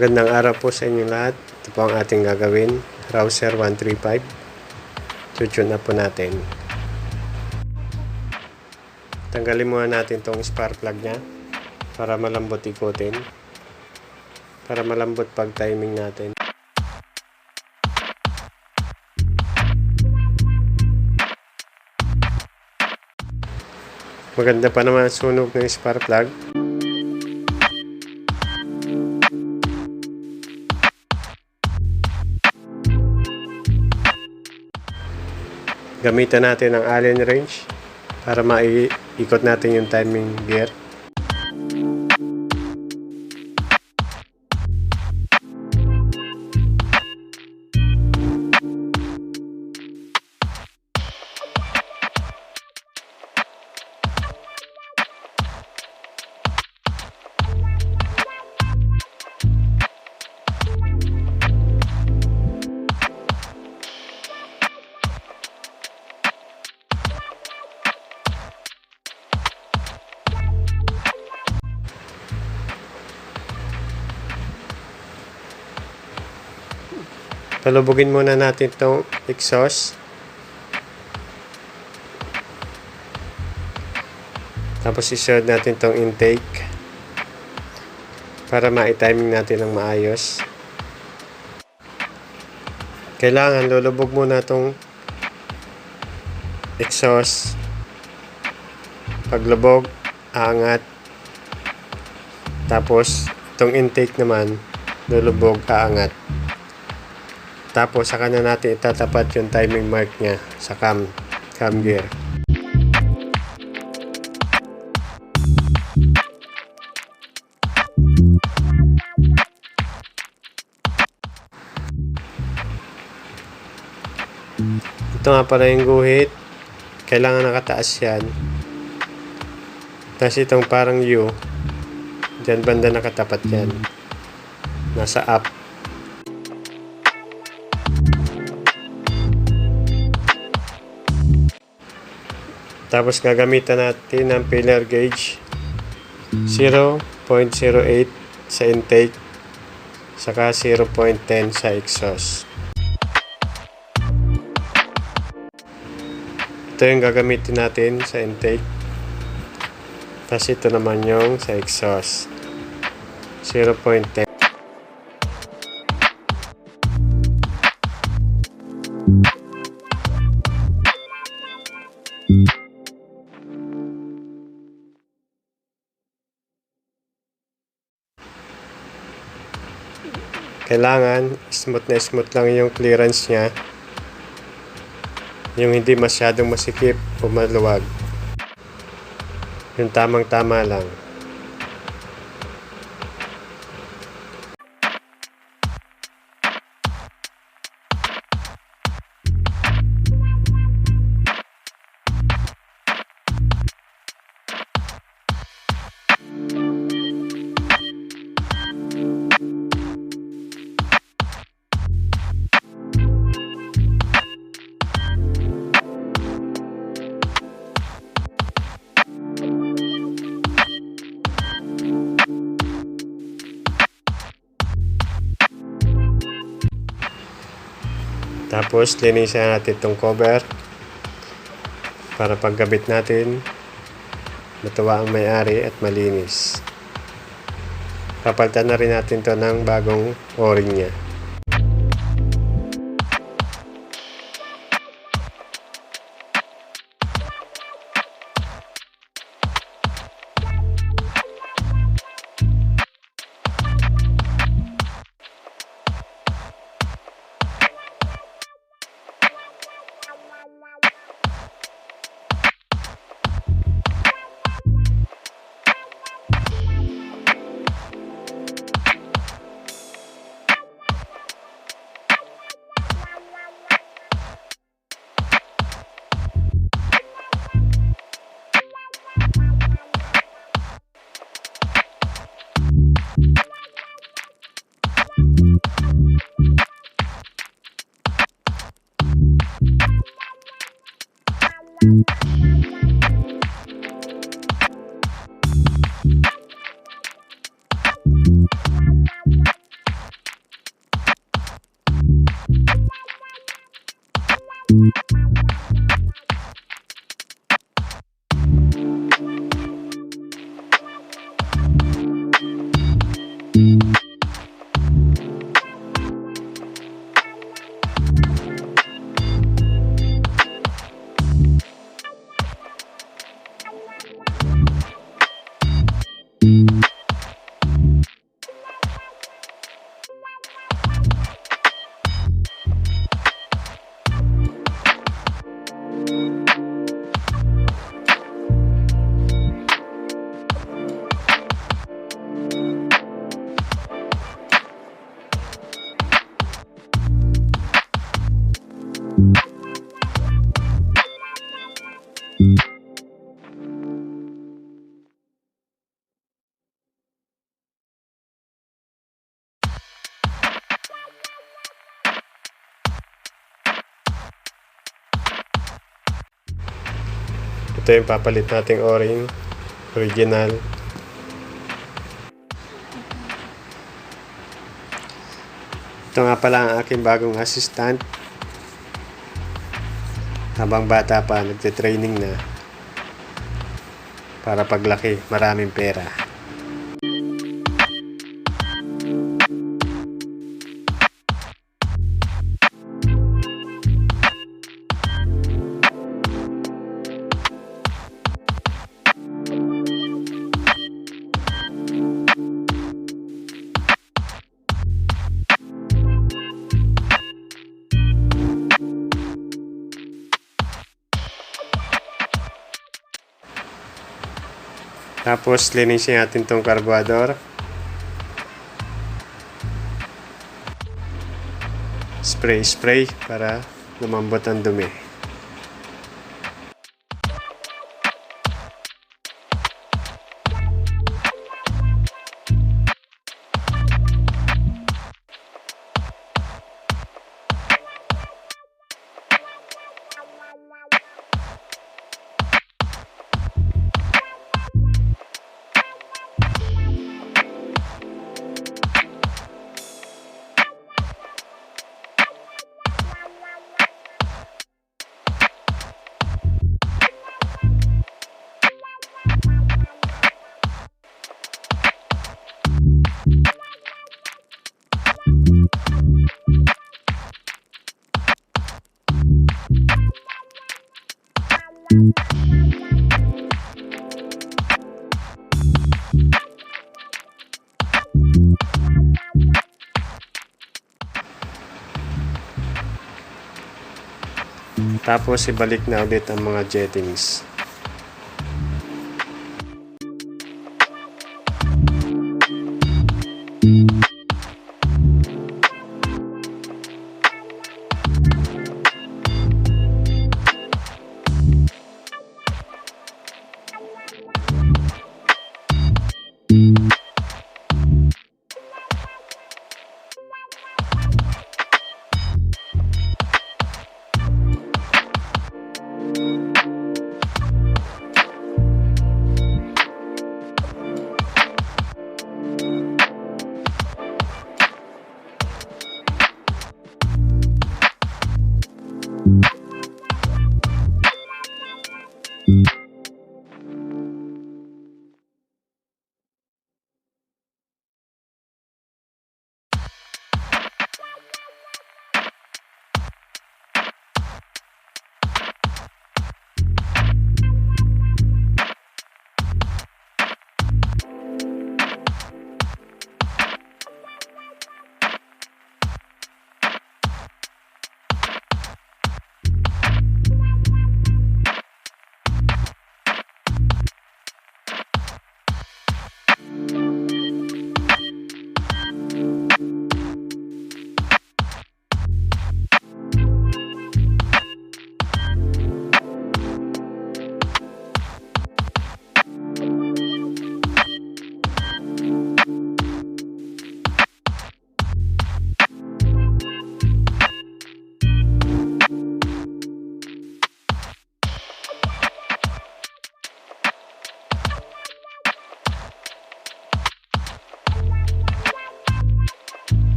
Magandang araw po sa inyong lahat. Ito po ang ating gagawin. Rouser 135. Tutune up po natin. Tanggalin muna natin itong spark plug nya para malambot ikutin. Para malambot pag timing natin. Maganda pa naman sunog ng spark plug. Gamitan natin ang Allen wrench para maiikot natin yung timing gear. Palubugin muna natin itong exhaust. Tapos isunod natin itong intake para ma-timing natin ng maayos. Kailangan lulubog muna itong exhaust. Paglubog, aangat. Tapos itong intake naman, lulubog, aangat. Tapos saka na natin itatapat yung timing mark nya sa cam gear. Ito nga pala yung guhit. Kailangan nakataas yan. Tapos itong parang U, dyan banda nakatapat yan. Nasa up. Tapos gagamitan natin ng filler gauge 0.08 sa intake saka 0.10 sa exhaust. Ito yung gagamitin natin sa intake. Tapos ito naman yung sa exhaust 0.10. Kailangan smooth lang yung clearance nya. Yung hindi masyadong masikip o maluwag. Yung tamang-tama lang. Tapos linisan natin itong cover para pagkabit natin matuwa ang may-ari at malinis. Papalitan na rin natin to ng bagong o-ring nya. Ito yung papalit nating o-ring. Original. Ito nga pala ang aking bagong assistant. Habang bata pa, nagte-training na. Para paglaki, maraming pera. Tapos, linisin natin tong carburetor. Spray para lumambot ang dumi. Tapos ibalik na ulit ang mga jettings.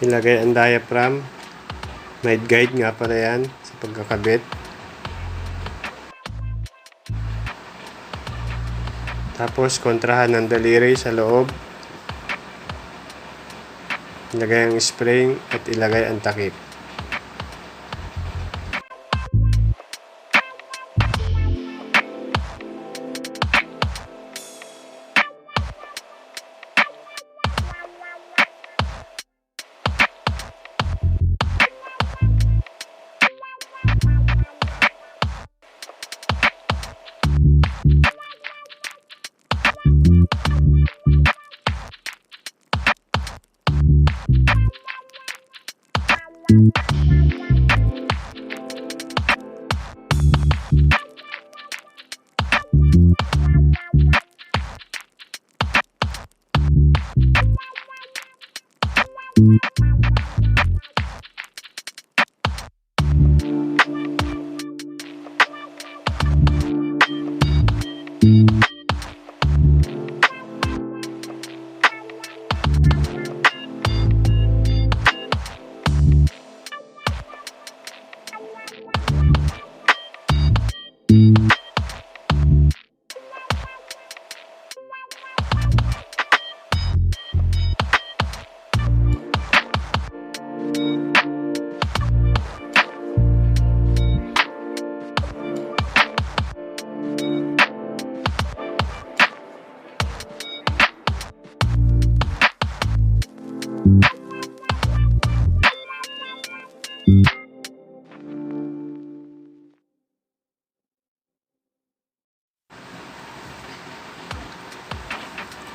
Ilagay ang diaphragm. May guide nga pala yan sa pagkakabit. Tapos kontrahan ng daliri sa loob. Ilagay ang spring at ilagay ang takip.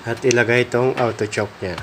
At ilagay itong auto choke niya.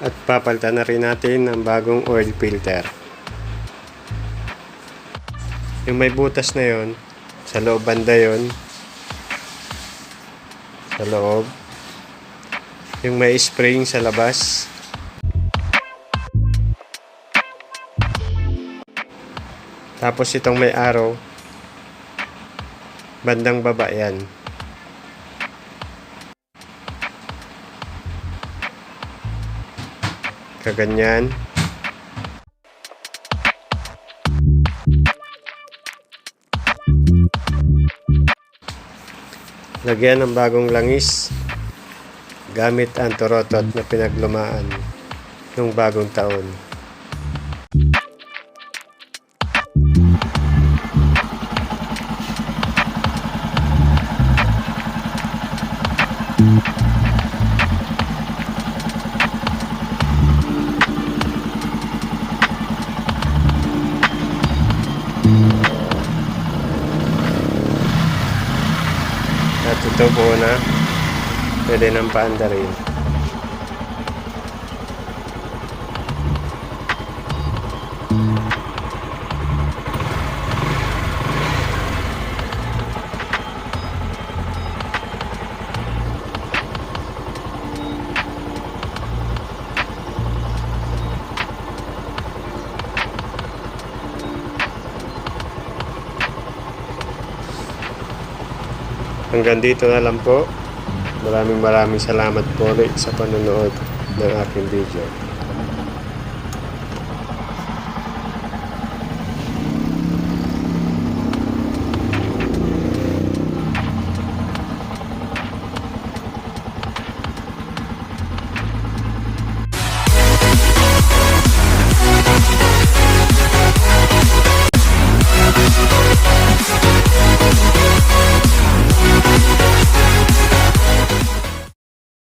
At papalitan na rin natin ng bagong oil filter. Yung may butas na yon, sa loob banda yon, sa loob. Yung may spring sa labas. Tapos itong may arrow, bandang baba yan. Kaganyan. Lagyan ng bagong langis gamit ang torotot na pinaglumaan nung bagong taon. At ito buo na, pwede nang paandarin. Hanggang dito na lang po. Maraming salamat po ulit sa panonood ng aking video.